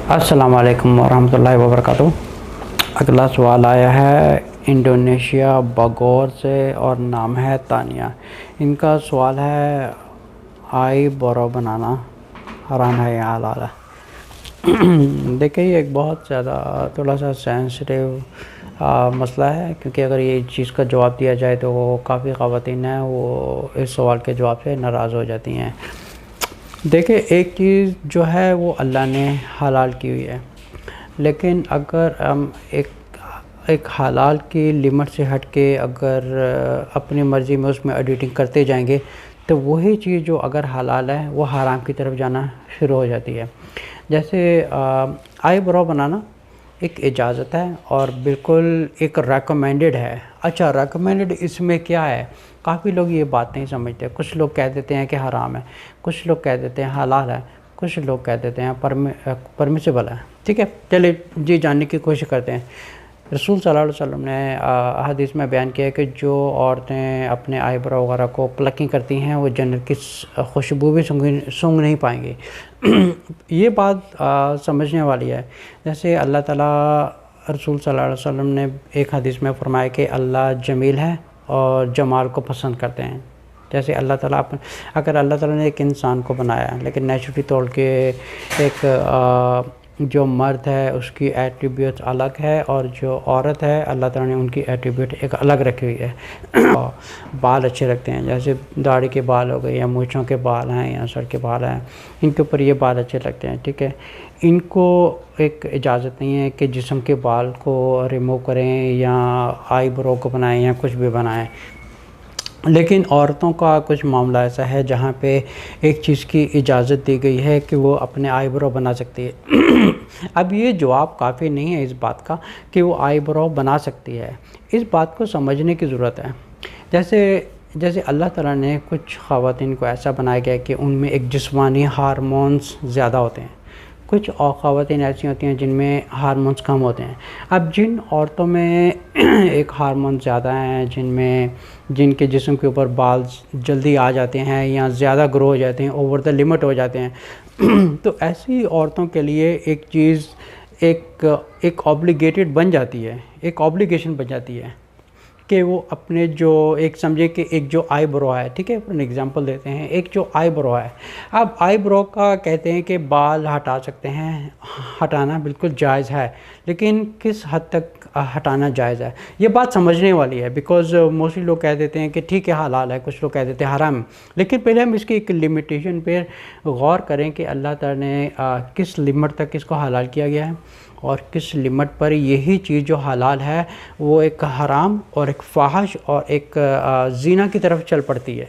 السلام علیکم ورحمۃ اللہ وبرکاتہ۔ اگلا سوال آیا ہے انڈونیشیا بگور سے اور نام ہے تانیہ۔ ان کا سوال ہے آئی برو بنانا حرام ہے یا حلال ہے؟ دیکھیں یہ ایک بہت زیادہ تھوڑا سا سینسٹیو مسئلہ ہے، کیونکہ اگر یہ چیز کا جواب دیا جائے تو وہ کافی خواتین ہیں وہ اس سوال کے جواب سے ناراض ہو جاتی ہیں۔ دیکھیں ایک چیز جو ہے وہ اللہ نے حلال کی ہوئی ہے، لیکن اگر ہم ایک حلال کی لمٹ سے ہٹ کے اگر اپنی مرضی میں اس میں ایڈیٹنگ کرتے جائیں گے تو وہی چیز جو اگر حلال ہے وہ حرام کی طرف جانا شروع ہو جاتی ہے۔ جیسے آئی برو بنانا ایک اجازت ہے اور بالکل ایک ریکمینڈڈ ہے۔ اچھا ریکمینڈڈ اس میں کیا ہے؟ کافی لوگ یہ بات نہیں سمجھتے۔ کچھ لوگ کہہ دیتے ہیں کہ حرام ہے، کچھ لوگ کہہ دیتے ہیں حلال ہے، کچھ لوگ کہہ دیتے ہیں پرمیسیبل ہے۔ ٹھیک ہے، چلے جی جاننے کی کوشش کرتے ہیں۔ رسول صلی اللہ علیہ وسلم نے حدیث میں بیان کیا ہے کہ جو عورتیں اپنے آئی برو وغیرہ کو پلکنگ کرتی ہیں وہ جنت کی خوشبو بھی سونگھ نہیں پائیں گی۔ یہ بات سمجھنے والی ہے۔ جیسے اللہ تعالیٰ رسول صلی اللہ علیہ وسلم نے ایک حدیث میں فرمایا کہ اللہ جمیل ہے اور جمال کو پسند کرتے ہیں۔ جیسے اللہ تعالیٰ اگر اللہ تعالیٰ نے ایک انسان کو بنایا لیکن نیچرلی طور کے ایک جو مرد ہے اس کی ایٹریبیوٹ الگ ہے اور جو عورت ہے اللہ تعالیٰ نے ان کی ایٹریبیوٹ ایک الگ رکھی ہوئی ہے۔ بال اچھے رکھتے ہیں، جیسے داڑھی کے بال ہو گئے یا مونچھوں کے بال ہیں یا سر کے بال ہیں، ان کے اوپر یہ بال اچھے لگتے ہیں۔ ٹھیک ہے، ان کو ایک اجازت نہیں ہے کہ جسم کے بال کو ریموو کریں یا آئی برو کو بنائیں یا کچھ بھی بنائیں۔ لیکن عورتوں کا کچھ معاملہ ایسا ہے جہاں پہ ایک چیز کی اجازت دی گئی ہے کہ وہ اپنے آئی برو بنا سکتی ہے۔ اب یہ جواب کافی نہیں ہے اس بات کا کہ وہ آئی برو بنا سکتی ہے، اس بات کو سمجھنے کی ضرورت ہے۔ جیسے اللہ تعالیٰ نے کچھ خواتین کو ایسا بنایا گیا کہ ان میں ایک جسمانی ہارمونز زیادہ ہوتے ہیں، کچھ اور خواتین ایسی ہوتی ہیں جن میں ہارمونز کم ہوتے ہیں۔ اب جن عورتوں میں ایک ہارمون زیادہ ہیں، جن کے جسم کے اوپر بال جلدی آ جاتے ہیں یا زیادہ گرو ہو جاتے ہیں، اوور دا لمٹ ہو جاتے ہیں، تو ایسی عورتوں کے لیے ایک چیز ایک آبلیگیٹڈ بن جاتی ہے، ایک آبلیگیشن بن جاتی ہے کہ وہ اپنے جو ایک سمجھے کہ ایک جو آئی برو ہے، ٹھیک ہے اپنے اگزامپل دیتے ہیں، ایک جو آئی برو ہے، اب آئی برو کا کہتے ہیں کہ بال ہٹا سکتے ہیں، ہٹانا بالکل جائز ہے، لیکن کس حد تک ہٹانا جائز ہے یہ بات سمجھنے والی ہے، بیکاز موسٹلی لوگ کہہ دیتے ہیں کہ ٹھیک ہے حلال ہے، کچھ لوگ کہہ دیتے ہیں حرام، لیکن پہلے ہم اس کی ایک لمیٹیشن پہ غور کریں کہ اللہ تعالیٰ نے کس لمٹ تک اس کو حلال کیا گیا ہے اور کس لمٹ پر یہی چیز جو حلال ہے وہ ایک حرام اور ایک فاحش اور ایک زنا کی طرف چل پڑتی ہے۔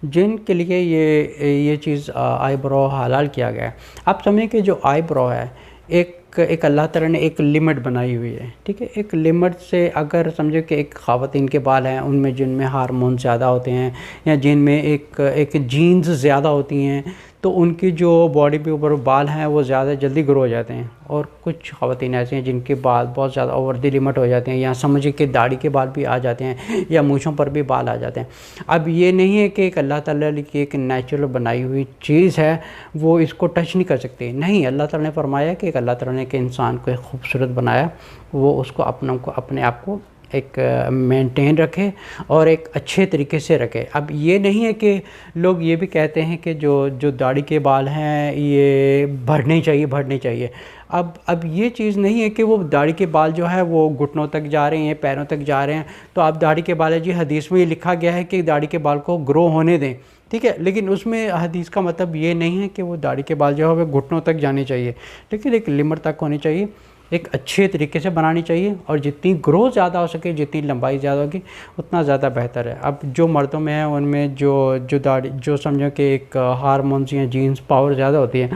جن کے لیے یہ چیز آئی برو حلال کیا گیا ہے، اب سمجھیں کہ جو آئی برو ہے ایک اللہ تعالیٰ نے ایک لمٹ بنائی ہوئی ہے، ٹھیک ہے، ایک لمٹ سے اگر سمجھو کہ ایک خواتین کے بال ہیں ان میں جن میں ہارمون زیادہ ہوتے ہیں یا جن میں ایک جینز زیادہ ہوتی ہیں تو ان کی جو باڈی پہ اوپر بال ہیں وہ زیادہ جلدی گرو ہو جاتے ہیں، اور کچھ خواتین ایسی ہیں جن کے بال بہت زیادہ اوور دی لمٹ ہو جاتے ہیں یا سمجھے کہ داڑھی کے بال بھی آ جاتے ہیں یا مونچھوں پر بھی بال آ جاتے ہیں۔ اب یہ نہیں ہے کہ ایک اللہ تعالیٰ کی ایک نیچرل بنائی ہوئی چیز ہے وہ اس کو ٹچ نہیں کر سکتی، نہیں، اللہ تعالیٰ نے فرمایا کہ ایک اللہ تعالیٰ نے ایک انسان کو ایک خوبصورت بنایا، وہ اس کو اپنے آپ کو ایک مینٹین رکھے اور ایک اچھے طریقے سے رکھے۔ اب یہ نہیں ہے کہ لوگ یہ بھی کہتے ہیں کہ جو داڑھی کے بال ہیں یہ بڑھنے چاہیے۔ اب یہ چیز نہیں ہے کہ وہ داڑھی کے بال جو ہے وہ گھٹنوں تک جا رہے ہیں، پیروں تک جا رہے ہیں، تو اب داڑھی کے بال ہے جی حدیث میں یہ لکھا گیا ہے کہ داڑھی کے بال کو گرو ہونے دیں، ٹھیک ہے، لیکن اس میں حدیث کا مطلب یہ نہیں ہے کہ وہ داڑھی کے بال جو ہے وہ گھٹنوں تک جانے چاہیے، لیکن ایک لمٹ تک ہونی چاہیے، ایک اچھے طریقے سے بنانی چاہیے، اور جتنی گرو زیادہ ہو سکے، جتنی لمبائی زیادہ ہوگی اتنا زیادہ بہتر ہے۔ اب جو مردوں میں ہیں ان میں جو داڑھی جو سمجھو کہ ایک ہارمونز یا جینز پاور زیادہ ہوتی ہے،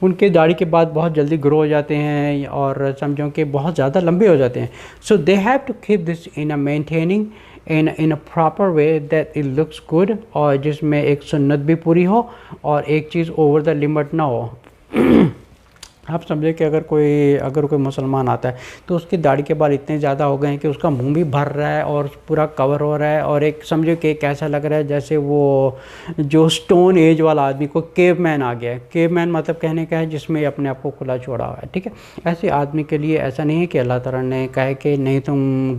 ان کے داڑھی کے بعد بہت جلدی گرو ہو جاتے ہیں اور سمجھو کہ بہت زیادہ لمبے ہو جاتے ہیں۔ So they have to keep this in a maintaining in a proper way that it looks good، اور جس میں ایک سنت بھی پوری ہو اور ایک چیز اوور دا لمٹ نہ ہو۔ آپ سمجھے کہ اگر کوئی مسلمان آتا ہے تو اس کی داڑھی کے بال اتنے زیادہ ہو گئے ہیں کہ اس کا منہ بھی بھر رہا ہے اور پورا کور ہو رہا ہے، اور ایک سمجھو کہ ایک ایسا لگ رہا ہے جیسے وہ جو سٹون ایج والا آدمی کو کیو مین آ گیا ہے۔ کیو مین مطلب کہنے کا ہے جس میں اپنے آپ کو کھلا چھوڑا ہوا ہے، ٹھیک ہے۔ ایسے آدمی کے لیے ایسا نہیں ہے کہ اللہ تعالیٰ نے کہا کہ نہیں تم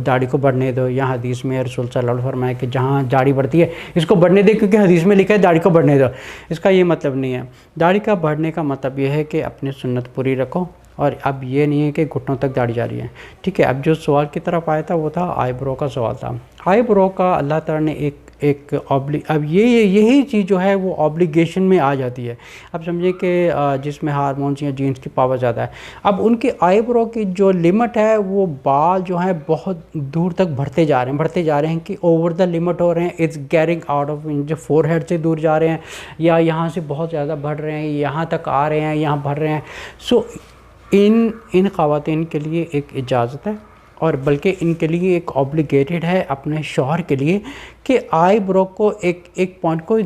داڑھی کو بڑھنے دو، یا حدیث میں رسول صلی اللہ علیہ وسلم فرمایا کہ جہاں داڑھی بڑھتی ہے اس کو بڑھنے دے، کیونکہ حدیث میں لکھا ہے داڑھی کو بڑھنے دو۔ اس کا یہ مطلب نہیں ہے۔ داڑھی کا بڑھنے کا مطلب یہ ہے کہ اپنی سنت پوری رکھو، اور اب یہ نہیں ہے کہ گھٹنوں تک داڑھی جا رہی ہے، ٹھیک ہے۔ اب جو سوال کی طرف آیا تھا وہ تھا آئی برو کا سوال تھا۔ آئی برو کا اللہ تعالیٰ نے اب یہی چیز جو ہے وہ آبلیگیشن میں آ جاتی ہے۔ اب سمجھیں کہ جس میں ہارمونس یا جینس کی پاور زیادہ ہے، اب ان کی آئی برو کی جو لمٹ ہے وہ بال جو ہیں بہت دور تک بڑھتے جا رہے ہیں کہ اوور دا لمٹ ہو رہے ہیں، اٹس گیرنگ آؤٹ آف، جو فور ہیڈ سے دور جا رہے ہیں، یا یہاں سے بہت زیادہ بڑھ رہے ہیں، یہاں تک آ رہے ہیں، یہاں بڑھ رہے ہیں۔ سو ان خواتین کے لیے ایک اجازت ہے، اور بلکہ ان کے لیے ایک اوبلیگیٹڈ ہے اپنے شوہر کے لیے کہ آئی برو کو ایک پوائنٹ کو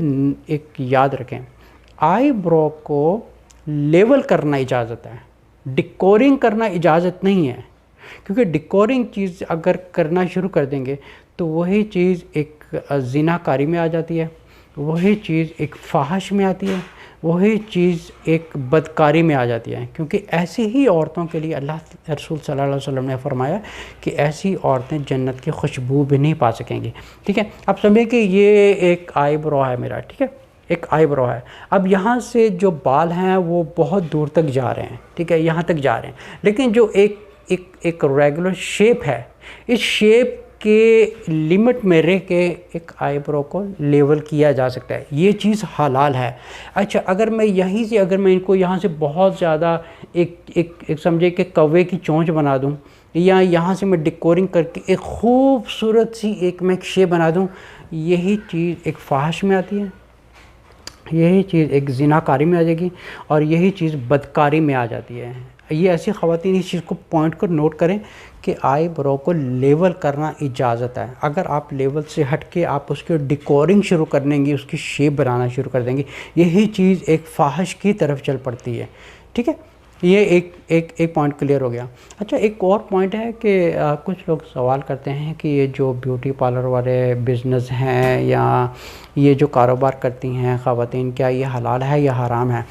ایک یاد رکھیں، آئی برو کو لیول کرنا اجازت ہے، ڈیکورنگ کرنا اجازت نہیں ہے، کیونکہ ڈیکورنگ چیز اگر کرنا شروع کر دیں گے تو وہی چیز ایک زناکاری میں آ جاتی ہے، وہی چیز ایک فحش میں آتی ہے، وہی چیز ایک بدکاری میں آ جاتی ہے، کیونکہ ایسی ہی عورتوں کے لیے اللہ رسول صلی اللہ علیہ وسلم نے فرمایا کہ ایسی عورتیں جنت کی خوشبو بھی نہیں پا سکیں گی، ٹھیک ہے۔ اب سمجھیں کہ یہ ایک آئی برو ہے میرا، ٹھیک ہے، ایک آئی برو ہے۔ اب یہاں سے جو بال ہیں وہ بہت دور تک جا رہے ہیں، ٹھیک ہے، یہاں تک جا رہے ہیں، لیکن جو ایک ریگولر شیپ ہے، اس شیپ کے لمٹ میں رہ کے ایک آئی برو کو لیول کیا جا سکتا ہے، یہ چیز حلال ہے۔ اچھا، اگر میں یہیں سے ان کو یہاں سے بہت زیادہ ایک سمجھے کہ کوے کی چونچ بنا دوں، یا یہاں سے میں ڈیکورنگ کر کے ایک خوبصورت سی ایک میں شیپ بنا دوں، یہی چیز ایک فحش میں آتی ہے، یہی چیز ایک زناکاری میں آ جائے گی، اور یہی چیز بدکاری میں آ جاتی ہے۔ یہ ایسی خواتین اس چیز کو پوائنٹ کو نوٹ کریں کہ آئی برو کو لیول کرنا اجازت ہے۔ اگر آپ لیول سے ہٹ کے آپ اس کے ڈیکورنگ شروع کر دیں گی، اس کی شیپ بنانا شروع کر دیں گی، یہی چیز ایک فحش کی طرف چل پڑتی ہے، ٹھیک ہے۔ یہ ایک پوائنٹ کلیئر ہو گیا۔ اچھا، ایک اور پوائنٹ ہے کہ کچھ لوگ سوال کرتے ہیں کہ یہ جو بیوٹی پارلر والے بزنس ہیں یا یہ جو کاروبار کرتی ہیں خواتین، کیا یہ حلال ہے یا حرام ہے؟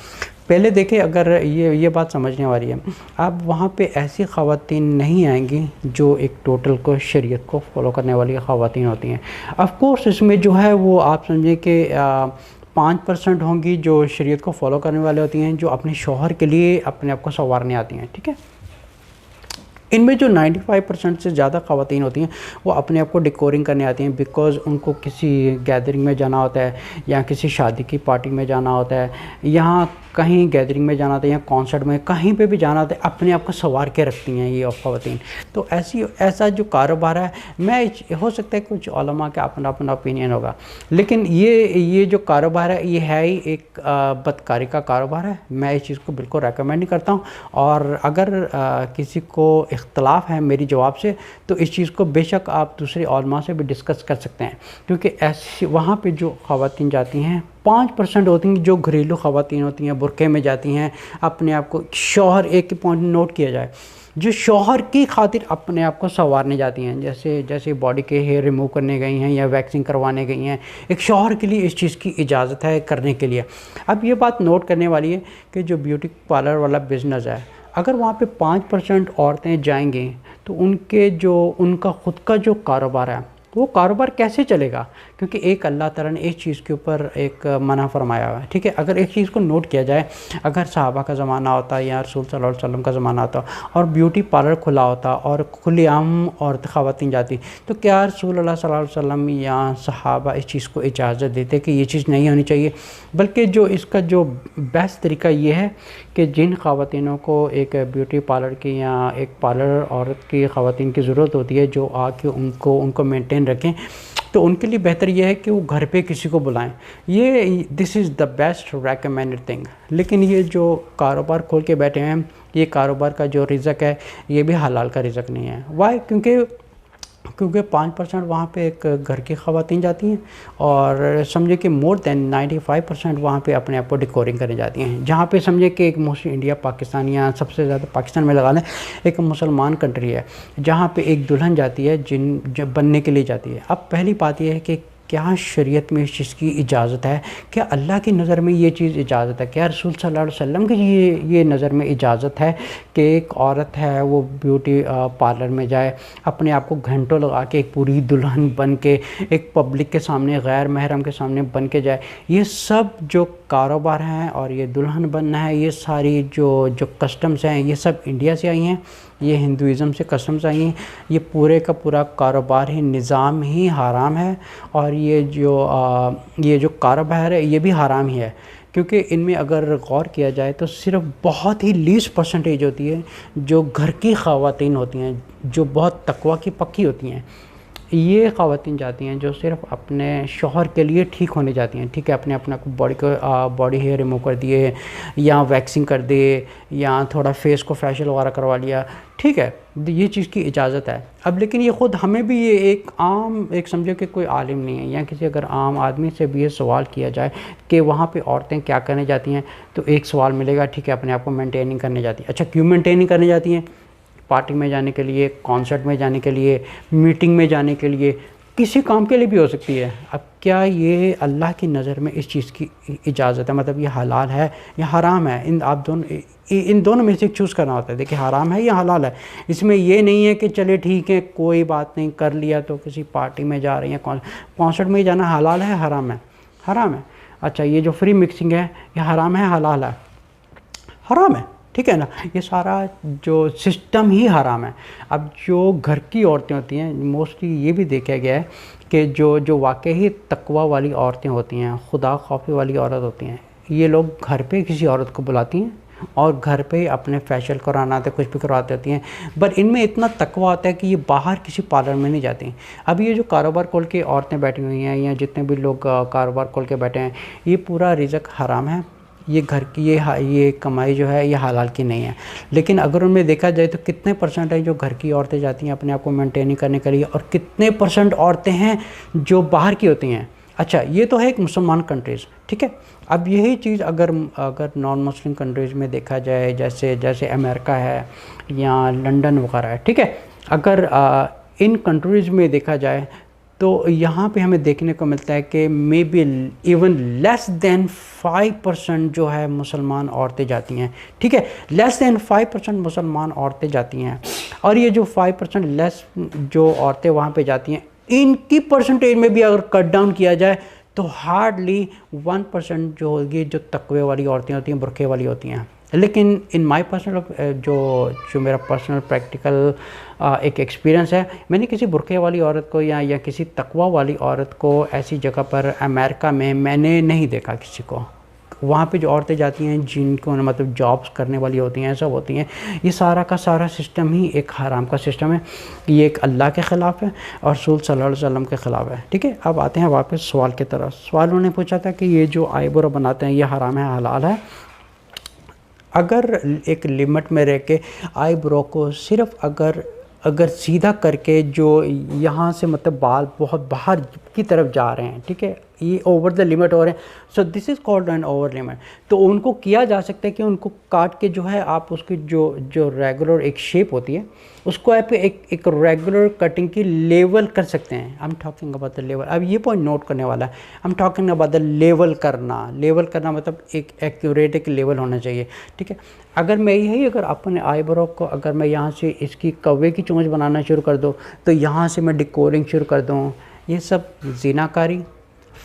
پہلے دیکھیں، اگر یہ بات سمجھنے والی ہے، اب وہاں پہ ایسی خواتین نہیں آئیں گی جو ایک ٹوٹل کو شریعت کو فالو کرنے والی خواتین ہوتی ہیں۔ آف کورس اس میں جو ہے وہ آپ سمجھیں کہ 5% ہوں گی جو شریعت کو فالو کرنے والے ہوتی ہیں، جو اپنے شوہر کے لیے اپنے آپ کو سنوارنے آتی ہیں، ٹھیک ہے۔ ان میں جو 95% سے زیادہ خواتین ہوتی ہیں وہ اپنے آپ کو ڈیکورنگ کرنے آتی ہیں، بیکاز ان کو کسی گیدرنگ میں جانا ہوتا ہے، یا کسی شادی کی پارٹی میں جانا ہوتا ہے، یہاں کہیں گیدرنگ میں جانا ہوتا ہے، یا کانسرٹ میں کہیں پہ بھی جانا ہوتا ہے، اپنے آپ کو سنوار کے رکھتی ہیں یہ خواتین۔ تو ایسا جو کاروبار ہے، ہو سکتا ہے کچھ علماء کا اپنا اوپینین ہوگا، لیکن یہ جو کاروبار ہے یہ ہے ہی ایک بدکاری کا کاروبار ہے۔ میں اس چیز کو بالکل ریکمینڈ نہیں کرتا ہوں، اور اگر کسی کو اختلاف ہے میری جواب سے تو اس چیز کو بے شک آپ دوسرے علماء سے بھی ڈسکس کر سکتے ہیں، کیونکہ وہاں پہ جو خواتین جاتی ہیں 5% ہوتی ہیں جو گھریلو خواتین ہوتی ہیں، برقعے میں جاتی ہیں، اپنے آپ کو شوہر، ایک پوائنٹ نوٹ کیا جائے، جو شوہر کی خاطر اپنے آپ کو سنوارنے جاتی ہیں، جیسے باڈی کے ہیئر ریموو کرنے گئی ہیں یا ویکسنگ کروانے گئی ہیں، ایک شوہر کے لیے اس چیز کی اجازت ہے کرنے کے لیے۔ اب یہ بات نوٹ کرنے والی ہے کہ جو بیوٹی پارلر والا بزنس ہے، اگر وہاں پہ 5% عورتیں جائیں گی تو ان کا خود کا جو کاروبار ہے وہ کاروبار کیسے چلے گا؟ کیونکہ ایک اللہ تعالیٰ نے اس چیز کے اوپر ایک منع فرمایا ہوا ہے، ٹھیک ہے۔ اگر ایک چیز کو نوٹ کیا جائے، اگر صحابہ کا زمانہ ہوتا یا رسول صلی اللہ علیہ وسلم کا زمانہ ہوتا اور بیوٹی پارلر کھلا ہوتا اور کھلی عام عورت خواتین جاتی، تو کیا رسول اللہ صلی اللہ علیہ وسلم یا صحابہ اس چیز کو اجازت دیتے کہ یہ چیز نہیں ہونی چاہیے؟ بلکہ اس کا جو بیسٹ طریقہ یہ ہے کہ جن خواتینوں کو ایک بیوٹی پارلر کی یا ایک پارلر عورت کی خواتین کی ضرورت ہوتی ہے جو آ کے ان کو مینٹین رکھیں، تو ان کے لیے بہتر یہ ہے کہ وہ گھر پہ کسی کو بلائیں۔ دس از دا بیسٹ ریکمینڈڈ تھنگ۔ لیکن یہ جو کاروبار کھول کے بیٹھے ہیں، یہ کاروبار کا جو رزق ہے یہ بھی حلال کا رزق نہیں ہے۔ وائی؟ کیونکہ کیونکہ 5% وہاں پہ ایک گھر کی خواتین جاتی ہیں، اور سمجھے کہ مور دین 95% وہاں پہ اپنے آپ کو ڈیکورنگ کرنے جاتی ہیں، جہاں پہ سمجھے کہ ایک موسٹلی انڈیا پاکستان یا سب سے زیادہ پاکستان میں لگا لیں ایک مسلمان کنٹری ہے، جہاں پہ ایک دلہن جاتی ہے جو بننے کے لیے جاتی ہے۔ اب پہلی بات یہ ہے کہ کیا شریعت میں اس چیز کی اجازت ہے؟ کیا اللہ کی نظر میں یہ چیز اجازت ہے؟ کیا رسول صلی اللہ علیہ وسلم کی یہ نظر میں اجازت ہے کہ ایک عورت ہے وہ بیوٹی پارلر میں جائے، اپنے آپ کو گھنٹوں لگا کے ایک پوری دلہن بن کے ایک پبلک کے سامنے، غیر محرم کے سامنے بن کے جائے؟ یہ سب جو کاروبار ہیں اور یہ دلہن بننا ہے، یہ ساری جو کسٹمز ہیں، یہ سب انڈیا سے آئی ہیں، یہ ہندوازم سے کسٹمز آئی ہیں، یہ پورے کا پورا کاروبار ہی، نظام ہی حرام ہے، اور یہ جو کاروبار ہے یہ بھی حرام ہی ہے، کیونکہ ان میں اگر غور کیا جائے تو صرف بہت ہی لیسٹ پرسنٹیج ہوتی ہے جو گھر کی خواتین ہوتی ہیں، جو بہت تقوی کی پکی ہوتی ہیں، یہ خواتین جاتی ہیں جو صرف اپنے شوہر کے لیے ٹھیک ہونے جاتی ہیں، ٹھیک ہے، اپنا باڈی ہیئر ریموو کر دیے، یا ویکسنگ کر دیے، یا تھوڑا فیس کو فیشل وغیرہ کروا لیا، ٹھیک ہے، یہ چیز کی اجازت ہے۔ اب لیکن یہ خود ہمیں بھی یہ ایک سمجھو کہ کوئی عالم نہیں ہے یا کسی اگر عام آدمی سے بھی یہ سوال کیا جائے کہ وہاں پہ عورتیں کیا کرنے جاتی ہیں، تو ایک سوال ملے گا، ٹھیک ہے، اپنے آپ کو مینٹیننگ کرنے جاتی ہیں۔ اچھا، کیوں مینٹیننگ کرنے جاتی ہیں؟ پارٹی میں جانے کے لیے، کانسرٹ میں جانے کے لیے، میٹنگ میں جانے کے لیے، کسی کام کے لیے بھی ہو سکتی ہے۔ اب کیا یہ اللہ کی نظر میں اس چیز کی اجازت ہے؟ مطلب یہ حلال ہے یا حرام ہے؟ ان دونوں میں سے چوز کرنا ہوتا ہے۔ دیکھیں، حرام ہے یا حلال ہے، اس میں یہ نہیں ہے کہ چلے ٹھیک ہے کوئی بات نہیں، کر لیا تو کسی پارٹی میں جا رہی ہیں، کانسرٹ میں جانا حلال ہے حرام ہے؟ حرام ہے۔ اچھا، یہ جو فری مکسنگ ہے یہ حرام ہے حلال ہے؟ حرام ہے، ٹھیک ہے نا، یہ سارا جو سسٹم ہی حرام ہے۔ اب جو گھر کی عورتیں ہوتی ہیں، موسٹلی یہ بھی دیکھا گیا ہے کہ جو واقعی تقوی والی عورتیں ہوتی ہیں، خدا خوفی والی عورت ہوتی ہیں، یہ لوگ گھر پہ کسی عورت کو بلاتی ہیں اور گھر پہ اپنے فیشل کرانا آتے، کچھ بھی کرواتے ہوتی ہیں، بٹ ان میں اتنا تقوی ہوتا ہے کہ یہ باہر کسی پارلر میں نہیں جاتی۔ اب یہ جو کاروبار کھول کے عورتیں بیٹھی ہوئی ہیں یا جتنے بھی لوگ کاروبار کھول کے بیٹھے ہیں، یہ پورا رزق حرام ہے، یہ گھر کی یہ کمائی جو ہے یہ حلال کی نہیں ہے۔ لیکن اگر ان میں دیکھا جائے تو کتنے پرسنٹ ہیں جو گھر کی عورتیں جاتی ہیں اپنے آپ کو مینٹیننگ کرنے کے لیے، اور کتنے پرسنٹ عورتیں ہیں جو باہر کی ہوتی ہیں؟ اچھا، یہ تو ہے ایک مسلمان کنٹریز، ٹھیک ہے۔ اب یہی چیز اگر نان مسلم کنٹریز میں دیکھا جائے، جیسے امریکہ ہے یا لنڈن وغیرہ ہے، ٹھیک ہے، اگر ان کنٹریز میں دیکھا جائے تو یہاں پہ ہمیں دیکھنے کو ملتا ہے کہ مے بی ایون لیس دین 5% جو ہے مسلمان عورتیں جاتی ہیں، ٹھیک ہے، لیس دین 5% مسلمان عورتیں جاتی ہیں، اور یہ جو 5% لیس جو عورتیں وہاں پہ جاتی ہیں، ان کی پرسنٹیج میں بھی اگر کٹ ڈاؤن کیا جائے تو ہارڈلی 1% جو ہوگی جو تقوی والی عورتیں ہوتی ہیں، برقعے والی ہوتی ہیں۔ لیکن ان مائی پرسنل جو میرا پرسنل پریکٹیکل ایک ایکسپیرینس ہے، میں نے کسی برقعے والی عورت کو یا کسی تقوی والی عورت کو ایسی جگہ پر امریکہ میں نے نہیں دیکھا کسی کو۔ وہاں پہ جو عورتیں جاتی ہیں جن کو مطلب جابس کرنے والی ہوتی ہیں، ایسا ہوتی ہیں، یہ سارا کا سارا سسٹم ہی ایک حرام کا سسٹم ہے، یہ ایک اللہ کے خلاف ہے اور رسول صلی اللہ علیہ وسلم کے خلاف ہے، ٹھیک ہے۔ اب آتے ہیں واپس سوال کی طرف۔ سوال انہوں نے پوچھا تھا کہ یہ جو آئی برو بناتے ہیں یہ حرام ہے حلال ہے؟ اگر ایک لمٹ میں رہ کے آئی برو کو صرف اگر سیدھا کر کے جو یہاں سے مطلب بال بہت باہر کی طرف جا رہے ہیں، ٹھیک ہے، یہ اوور دا لمٹ ہو رہے ہیں، so this is called an over limit, تو ان کو کیا جا سکتا ہے کہ ان کو کاٹ کے جو ہے آپ اس کی جو ریگولر ایک شیپ ہوتی ہے اس کو آپ ایک ریگولر کٹنگ کی لیول کر سکتے ہیں۔ I am talking about the level, اب یہ پوائنٹ نوٹ کرنے والا ہے، I am talking about the level کرنا مطلب ایک ایکوریٹ ایک لیول ہونا چاہیے، ٹھیک ہے۔ اگر اپنے آئی برو کو اگر میں یہاں سے اس کی کوے کی چونچ بنانا شروع کر دوں تو یہاں سے میں ڈیکورنگ شروع کر دوں، یہ سب زیناکاری،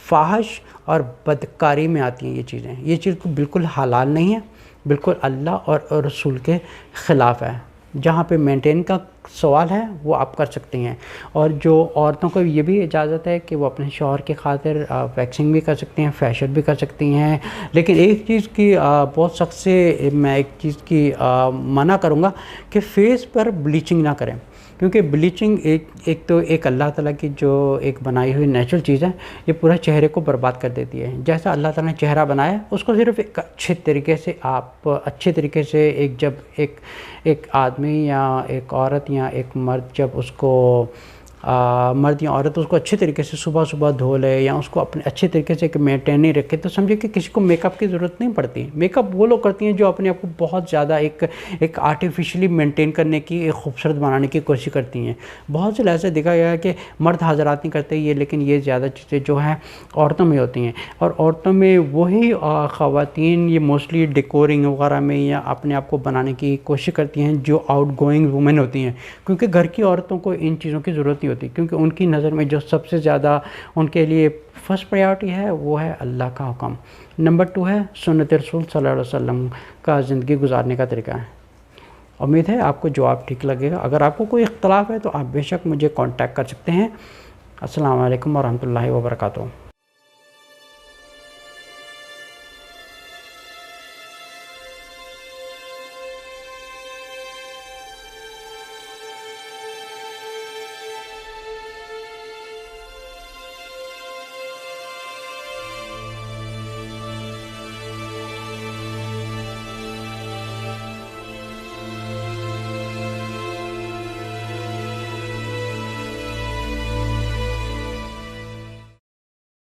فاحش اور بدکاری میں آتی ہیں یہ چیزیں، یہ چیز بالکل حلال نہیں ہے، بالکل اللہ اور رسول کے خلاف ہے۔ جہاں پہ مینٹین کا سوال ہے وہ آپ کر سکتے ہیں، اور جو عورتوں کو یہ بھی اجازت ہے کہ وہ اپنے شوہر کی خاطر ویکسنگ بھی کر سکتی ہیں، فیشل بھی کر سکتی ہیں، لیکن ایک چیز کی بہت سخت سے میں ایک چیز کی منع کروں گا کہ فیس پر بلیچنگ نہ کریں، کیونکہ بلیچنگ ایک اللہ تعالیٰ کی جو ایک بنائی ہوئی نیچرل چیز ہے، یہ پورا چہرے کو برباد کر دیتی ہے۔ جیسا اللہ تعالیٰ نے چہرہ بنایا ہے اس کو صرف ایک اچھے طریقے سے جب ایک آدمی یا ایک عورت یا ایک مرد جب اس کو مرد یا عورت اس کو اچھے طریقے سے صبح صبح دھو لے یا اس کو اپنے اچھے طریقے سے مینٹین نہیں رکھے، تو سمجھے کہ کسی کو میک اپ کی ضرورت نہیں پڑتی۔ میک اپ وہ لوگ کرتی ہیں جو اپنے آپ کو بہت زیادہ ایک آرٹیفیشلی مینٹین کرنے کی، ایک خوبصورت بنانے کی کوشش کرتی ہیں۔ بہت سے ایسے دیکھا گیا ہے کہ مرد حضرات نہیں کرتے یہ، لیکن یہ زیادہ چیزیں جو ہیں عورتوں میں ہوتی ہیں، اور عورتوں میں وہی خواتین یہ موسٹلی ڈیکورنگ وغیرہ میں یا اپنے آپ کو بنانے کی کوشش کرتی ہیں جو آؤٹ گوئنگ وومن ہوتی ہیں، کیونکہ گھر کی عورتوں کو ان چیزوں کی ضرورت نہیں ہوتی، کیونکہ ان کی نظر میں جو سب سے زیادہ ان کے لیے فرسٹ پریارٹی ہے وہ ہے اللہ کا حکم، نمبر 2 ہے سنت رسول صلی اللہ علیہ وسلم کا زندگی گزارنے کا طریقہ ہے۔ امید ہے آپ کو جواب ٹھیک لگے گا۔ اگر آپ کو کوئی اختلاف ہے تو آپ بے شک مجھے کانٹیکٹ کر سکتے ہیں۔ السلام علیکم ورحمۃ اللہ وبرکاتہ۔